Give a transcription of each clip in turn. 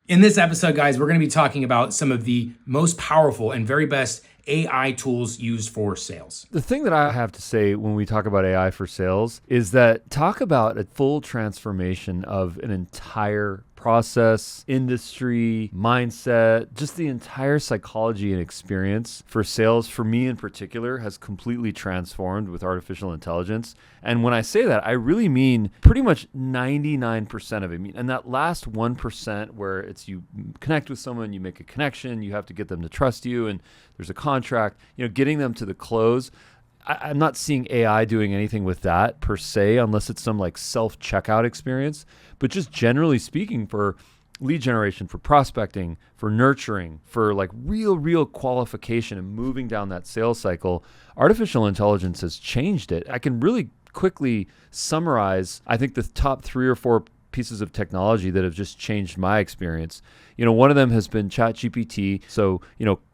In this episode, guys, we're going to be talking about some of the most powerful and very best AI tools used for sales. The thing that I have to say when we talk about AI for sales is that talk about a full transformation of an entire process, industry, mindset, just the entire psychology and experience for sales, for me in particular, has completely transformed with artificial intelligence. And when I say that, I really mean pretty much 99% of it. And that last 1% where it's you connect with someone, you make a connection, you have to get them to trust you, and there's a contract, getting them to the close. I'm not seeing AI doing anything with that per se, unless it's some like self-checkout experience. But just generally speaking, for lead generation, for prospecting, for nurturing, for like real qualification and moving down that sales cycle, artificial intelligence has changed it. I can really quickly summarize, I think, the top 3 or 4 pieces of technology that have just changed my experience. One of them has been ChatGPT. So,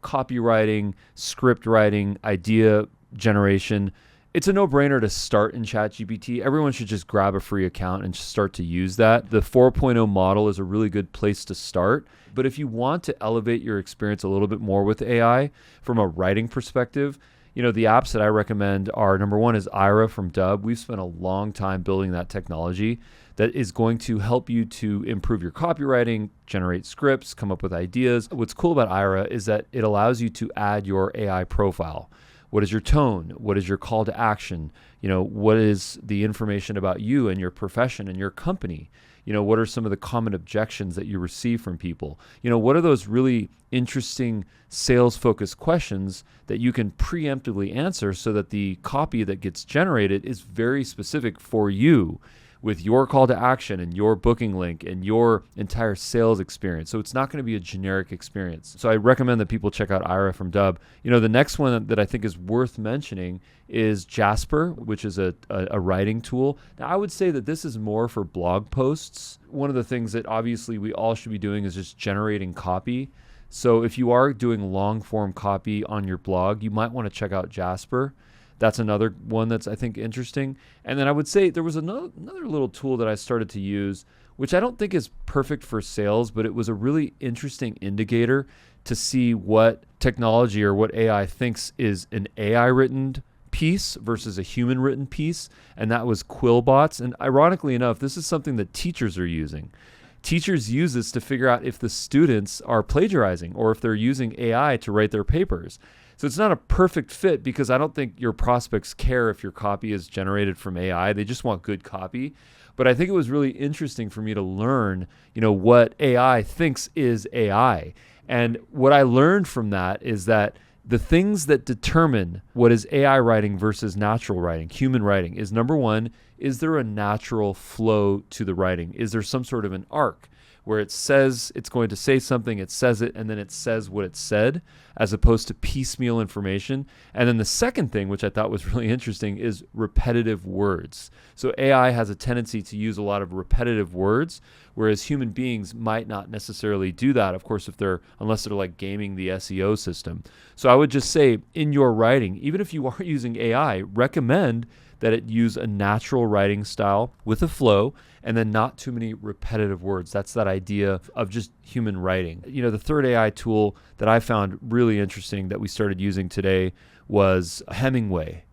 copywriting, script writing, idea generation. It's a no-brainer to start in ChatGPT. Everyone should just grab a free account and just start to use that. The 4.0 model is a really good place to start. But if you want to elevate your experience a little bit more with AI from a writing perspective, the apps that I recommend are, number one is Ira from Dubb. We've spent a long time building that technology that is going to help you to improve your copywriting, generate scripts, come up with ideas. What's cool about Ira is that it allows you to add your AI profile. What is your tone? What is your call to action? What is the information about you and your profession and your company? What are some of the common objections that you receive from people? What are those really interesting sales-focused questions that you can preemptively answer so that the copy that gets generated is very specific for you, with your call to action and your booking link and your entire sales experience. So it's not going to be a generic experience. So I recommend that people check out Ira from Dubb. The next one that I think is worth mentioning is Jasper, which is a writing tool. Now, I would say that this is more for blog posts. One of the things that obviously we all should be doing is just generating copy. So if you are doing long form copy on your blog, you might want to check out Jasper. That's another one that's, I think, interesting. And then I would say there was another little tool that I started to use, which I don't think is perfect for sales, but it was a really interesting indicator to see what technology or what AI thinks is an AI-written piece versus a human-written piece, and that was Quillbots. And ironically enough, this is something that teachers are using. Teachers use this to figure out if the students are plagiarizing or if they're using AI to write their papers. So it's not a perfect fit because I don't think your prospects care if your copy is generated from AI. They just want good copy. But I think it was really interesting for me to learn, what AI thinks is AI. And what I learned from that is that the things that determine what is AI writing versus natural writing, human writing, is number one, is there a natural flow to the writing? Is there some sort of an arc where it says it's going to say something, it says it, and then it says what it said, as opposed to piecemeal information? And then the second thing, which I thought was really interesting, is repetitive words. So AI has a tendency to use a lot of repetitive words, whereas human beings might not necessarily do that, of course, unless they're like gaming the SEO system. So I would just say, in your writing, even if you are using AI, recommend that it use a natural writing style with a flow and then not too many repetitive words. That's that idea of just human writing. The third AI tool that I found really interesting that we started using today was Hemingway.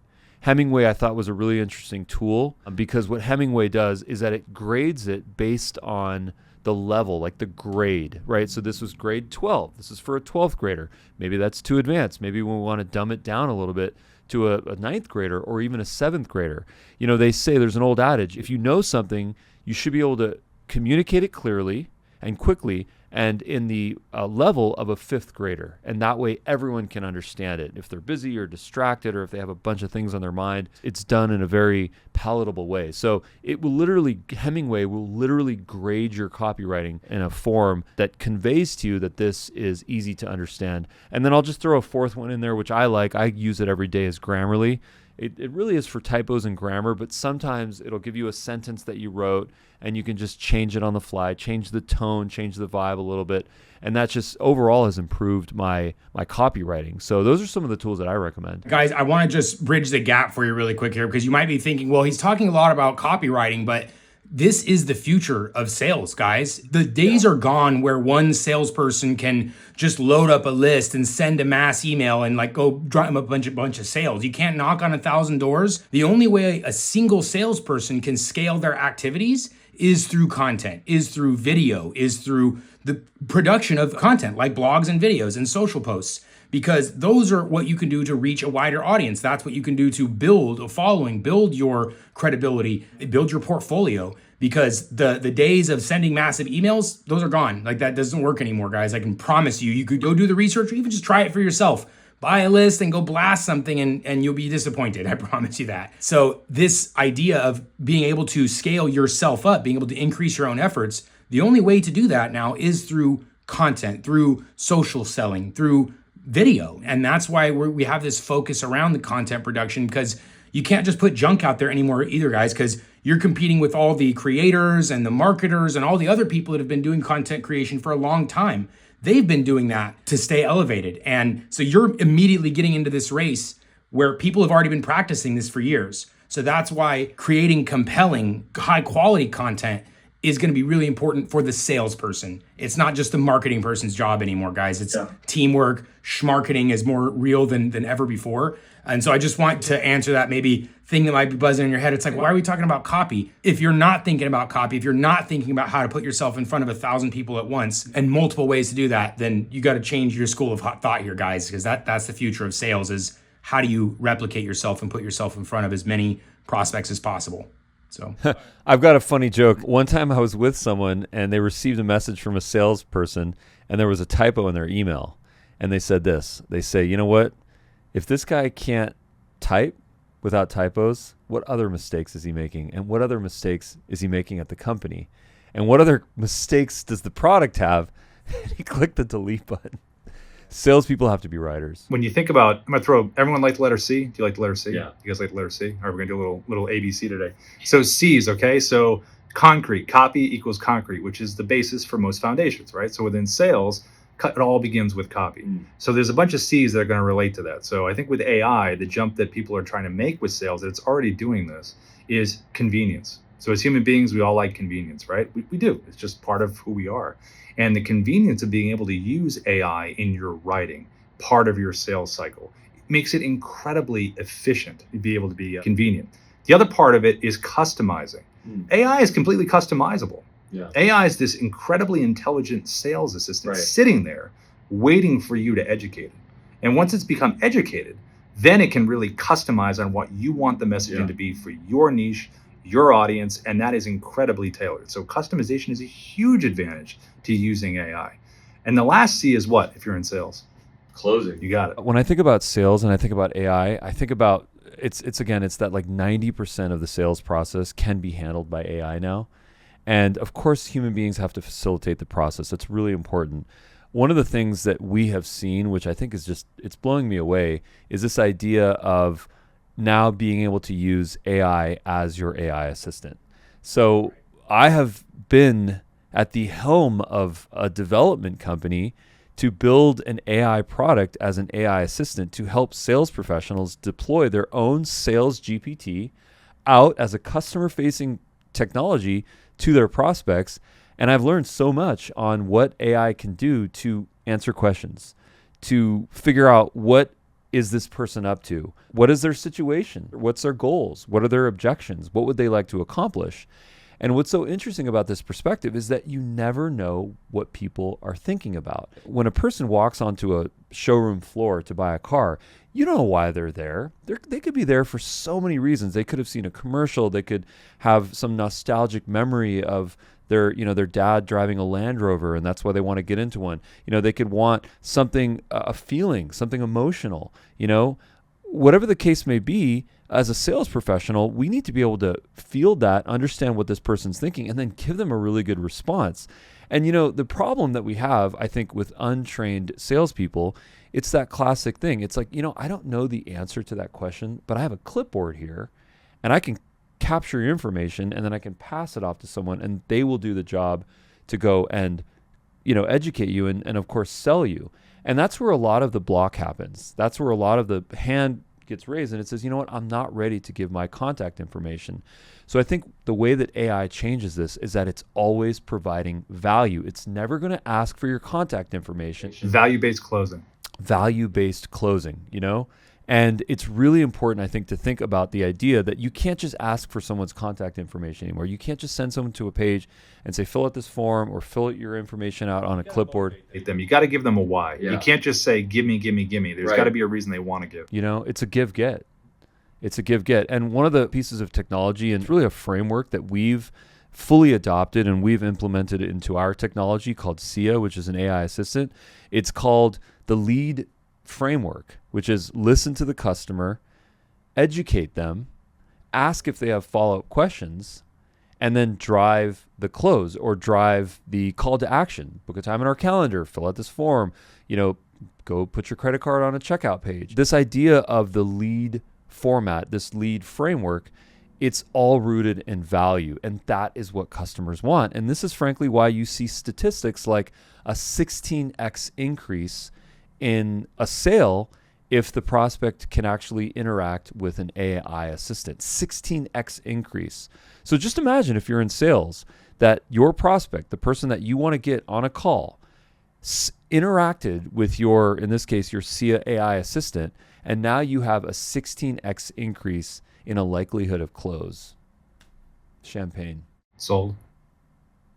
Hemingway, I thought, was a really interesting tool because what Hemingway does is that it grades it based on the level, like the grade, right? So this was grade 12. This is for a 12th grader. Maybe that's too advanced. Maybe we want to dumb it down a little bit to a 9th grader or even a 7th grader. They say there's an old adage, if you know something, you should be able to communicate it clearly and quickly and in the level of a 5th grader. And that way everyone can understand it. If they're busy or distracted or if they have a bunch of things on their mind, it's done in a very palatable way. So Hemingway will literally grade your copywriting in a form that conveys to you that this is easy to understand. And then I'll just throw a fourth one in there, which I like. I use it every day, as Grammarly. It really is for typos and grammar, but sometimes it'll give you a sentence that you wrote and you can just change it on the fly, change the tone, change the vibe a little bit. And that just overall has improved my copywriting. So those are some of the tools that I recommend. Guys, I want to just bridge the gap for you really quick here because you might be thinking, well, he's talking a lot about copywriting, but This is the future of sales, guys. The days are gone where one salesperson can just load up a list and send a mass email and like go drive a bunch of sales. You can't knock on 1,000 doors. The only way a single salesperson can scale their activities is through content, is through video, is through the production of content like blogs and videos and social posts, because those are what you can do to reach a wider audience. That's what you can do to build a following, build your credibility, build your portfolio, because the days of sending massive emails, those are gone. Like that doesn't work anymore, guys. I can promise you, you could go do the research or even just try it for yourself. Buy a list and go blast something and you'll be disappointed. I promise you that. So this idea of being able to scale yourself up, being able to increase your own efforts, the only way to do that now is through content, through social selling, through video. And that's why we have this focus around the content production, because you can't just put junk out there anymore either, guys, because you're competing with all the creators and the marketers and all the other people that have been doing content creation for a long time. They've been doing that to stay elevated. And so you're immediately getting into this race where people have already been practicing this for years. So that's why creating compelling, high quality content is going to be really important for the salesperson. It's not just the marketing person's job anymore, guys. It's teamwork. Schmarketing is more real than ever before. And so I just want to answer that maybe thing that might be buzzing in your head. It's like, why are we talking about copy? If you're not thinking about copy, if you're not thinking about how to put yourself in front of 1,000 people at once and multiple ways to do that, then you got to change your school of thought here, guys, because that's the future of sales, is how do you replicate yourself and put yourself in front of as many prospects as possible. So I've got a funny joke. One time I was with someone and they received a message from a salesperson and there was a typo in their email. And they said this. They say, you know what? If this guy can't type without typos, what other mistakes is he making? And what other mistakes is he making at the company? And what other mistakes does the product have? And he clicked the delete button. Salespeople have to be writers. When you think about, I'm going to throw, everyone like the letter C? Do you like the letter C? Yeah. You guys like the letter C? All right, we're going to do a little ABC today. So C's, okay? So concrete, copy equals concrete, which is the basis for most foundations, right? So within sales, it all begins with copy. So there's a bunch of C's that are going to relate to that. So I think with AI, the jump that people are trying to make with sales, that it's already doing this, is convenience. So as human beings, we all like convenience, right? We do. It's just part of who we are. And the convenience of being able to use AI in your writing, part of your sales cycle, makes it incredibly efficient to be able to be convenient. The other part of it is customizing. AI is completely customizable. Yeah. AI is this incredibly intelligent sales assistant sitting there waiting for you to educate it. And once it's become educated, then it can really customize on what you want the messaging to be for your niche, your audience, and that is incredibly tailored. So customization is a huge advantage to using AI. And the last C is what, if you're in sales? Closing. You got it. When I think about sales and I think about AI, I think about it's that like 90% of the sales process can be handled by AI now. And of course, human beings have to facilitate the process. That's really important. One of the things that we have seen, which I think is just, it's blowing me away, is this idea of now being able to use AI as your AI assistant. So I have been at the helm of a development company to build an AI product as an AI assistant to help sales professionals deploy their own sales GPT out as a customer-facing technology to their prospects. And I've learned so much on what AI can do to answer questions, to figure out what is this person up to? What is their situation? What's their goals? What are their objections? What would they like to accomplish? And what's so interesting about this perspective is that you never know what people are thinking about. When a person walks onto a showroom floor to buy a car, you don't know why they're there. They could be there for so many reasons. They could have seen a commercial. They could have some nostalgic memory of their dad driving a Land Rover, and that's why they want to get into one. They could want something, a feeling, something emotional. Whatever the case may be, as a sales professional, we need to be able to feel that, understand what this person's thinking, and then give them a really good response. And the problem that we have, I think, with untrained salespeople, it's that classic thing. It's like, I don't know the answer to that question, but I have a clipboard here, and I can capture your information, and then I can pass it off to someone, and they will do the job to go and, educate you and of course, sell you. And that's where a lot of the block happens. That's where a lot of the hand gets raised and it says, you know what, I'm not ready to give my contact information. So I think the way that AI changes this is that it's always providing value. It's never going to ask for your contact information. Value-based closing. Value-based closing, you know? And it's really important, I think, to think about the idea that you can't just ask for someone's contact information anymore. You can't just send someone to a page and say, fill out this form or fill out your information out on a clipboard. You got to give them a why. Yeah. You can't just say, give me. There's Right. got to be a reason they want to give. You know, it's a give-get. It's a give-get. And one of the pieces of technology, and really a framework that we've fully adopted and we've implemented into our technology called SIA, which is an AI assistant. It's called the lead framework, which is listen to the customer, educate them, ask if they have follow-up questions, and then drive the close or drive the call to action. Book a time in our calendar, fill out this form, you know, go put your credit card on a checkout page. This idea of the lead format, this lead framework, it's all rooted in value, and that is what customers want. And this is frankly why you see statistics like a 16x increase in a sale if the prospect can actually interact with an AI assistant. 16x increase. So just imagine if you're in sales that your prospect, the person that you want to get on a call, interacted with your, in this case, your SIA AI assistant, and now you have a 16x increase in a likelihood of close. Champagne. Sold.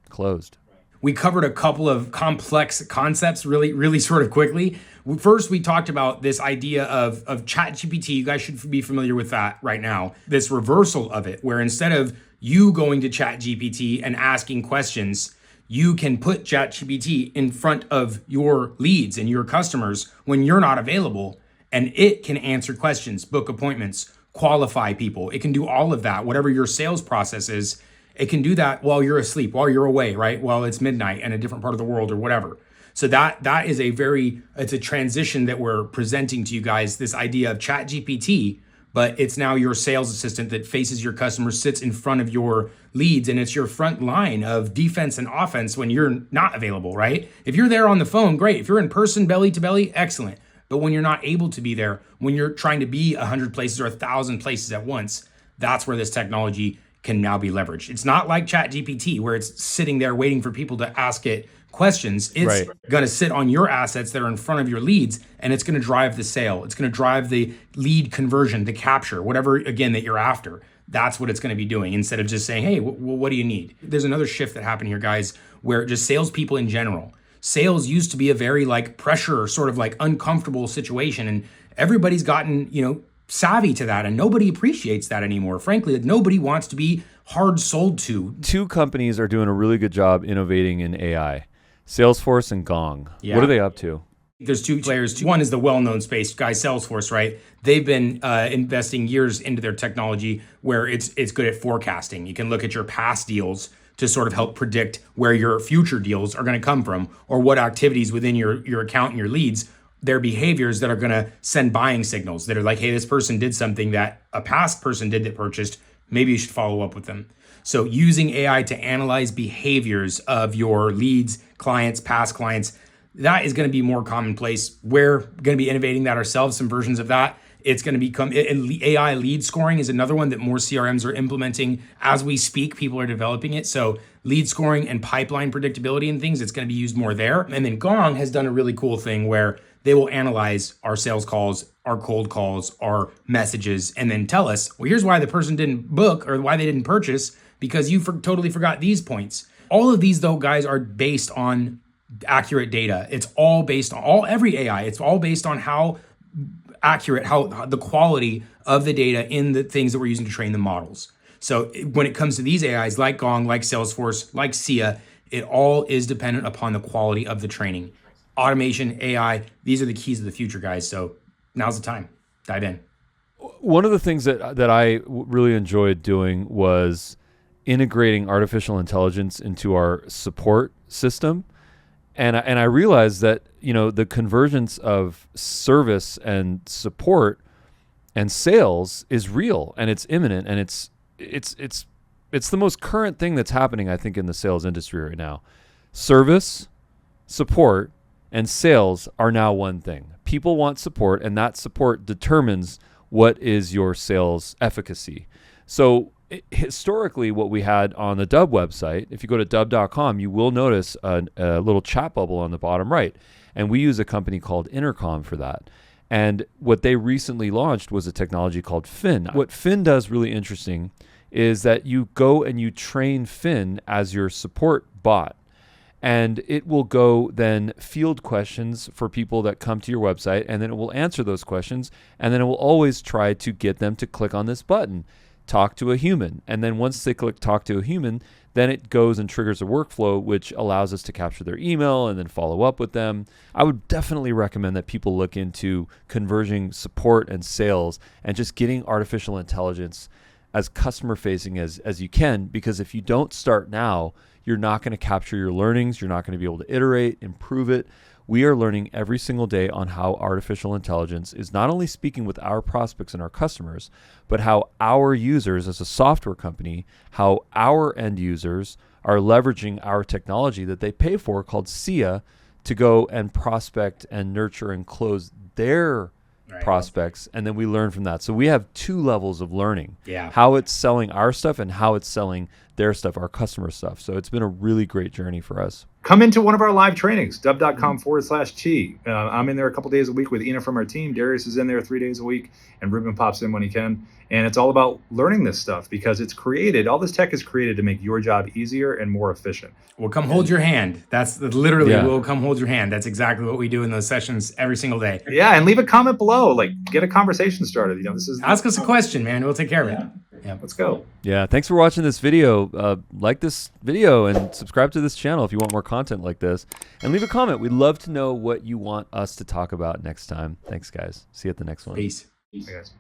Closed. We covered a couple of complex concepts really sort of quickly. First, we talked about this idea of ChatGPT. You guys should be familiar with that right now. This reversal of it, where instead of you going to ChatGPT and asking questions, you can put ChatGPT in front of your leads and your customers when you're not available, and it can answer questions, book appointments, qualify people. It can do all of that, whatever your sales process is. It can do that while you're asleep, while you're away, right? While it's midnight in a different part of the world or whatever. So that is it's a transition that we're presenting to you guys, this idea of ChatGPT, but it's now your sales assistant that faces your customers, sits in front of your leads, and it's your front line of defense and offense when you're not available, right? If you're there on the phone, great. If you're in person, belly to belly, excellent. But when you're not able to be there, when you're trying to be 100 places or 1,000 places at once, that's where this technology can now be leveraged. It's not like ChatGPT where it's sitting there waiting for people to ask it questions. It's going to sit on your assets that are in front of your leads, and it's going to drive the sale. It's going to drive the lead conversion, the capture, whatever, again, that you're after. That's what it's going to be doing instead of just saying, hey, what do you need? There's another shift that happened here, guys, where just salespeople in general, sales used to be a very like pressure, sort of like uncomfortable situation. And everybody's gotten, savvy to that, and nobody appreciates that anymore. Frankly, like, nobody wants to be hard sold to. Two companies are doing a really good job innovating in AI, Salesforce and Gong. Yeah. What are they up to? There's two players. One is the well-known space guy, Salesforce, right? They've been investing years into their technology where it's good at forecasting. You can look at your past deals to sort of help predict where your future deals are going to come from, or what activities within your account and your leads, their behaviors that are going to send buying signals that are like, hey, this person did something that a past person did that purchased. Maybe you should follow up with them. So using AI to analyze behaviors of your leads, clients, past clients, that is going to be more commonplace. We're going to be innovating that ourselves, some versions of that. It's going to become, AI lead scoring is another one that more CRMs are implementing as we speak. People are developing it. So lead scoring and pipeline predictability and things, it's going to be used more there. And then Gong has done a really cool thing where they will analyze our sales calls, our cold calls, our messages, and then tell us, well, here's why the person didn't book or why they didn't purchase, because you totally forgot these points. All of these, though, guys, are based on accurate data. It's all based on every AI. It's all based on how accurate, how the quality of the data in the things that we're using to train the models. So when it comes to these AIs like Gong, like Salesforce, like SIA, it all is dependent upon the quality of the training. Automation, AI, these are the keys of the future, guys. So now's the time. Dive in. One of the things that I really enjoyed doing was integrating artificial intelligence into our support system. And I realized that, the convergence of service and support and sales is real, and it's imminent, and it's the most current thing that's happening, I think, in the sales industry right now. Service, support, and sales are now one thing. People want support, and that support determines what is your sales efficacy? So historically, what we had on the Dubb website, if you go to dubb.com, you will notice a little chat bubble on the bottom right. And we use a company called Intercom for that. And what they recently launched was a technology called Fin. What Fin does really interesting is that you go and you train Fin as your support bot. And it will go then field questions for people that come to your website, and then it will answer those questions. And then it will always try to get them to click on this button, talk to a human. And then once they click talk to a human, then it goes and triggers a workflow, which allows us to capture their email and then follow up with them. I would definitely recommend that people look into converging support and sales and just getting artificial intelligence as customer facing as you can, because if you don't start now, you're not going to capture your learnings. You're not going to be able to iterate, improve it. We are learning every single day on how artificial intelligence is not only speaking with our prospects and our customers, but how our users as a software company, how our end users are leveraging our technology that they pay for called SIA to go and prospect and nurture and close their prospects. And then we learn from that. So we have two levels of learning, how it's selling our stuff and how it's selling their stuff, our customer stuff. So it's been a really great journey for us. Come into one of our live trainings, dubb.com/chi. I'm in there a couple days a week with Ina from our team. Darius is in there 3 days a week, and Ruben pops in when he can. And it's all about learning this stuff because it's created, all this tech is created to make your job easier and more efficient. We'll come hold your hand. That's literally, we'll come hold your hand. That's exactly what we do in those sessions every single day. Yeah, and leave a comment below. Like, get a conversation started. Ask us a question, man. We'll take care of it. Yeah, let's go. Yeah, thanks for watching this video. Like this video and subscribe to this channel if you want more content like this. And leave a comment. We'd love to know what you want us to talk about next time. Thanks, guys. See you at the next one. Peace. Hey, guys.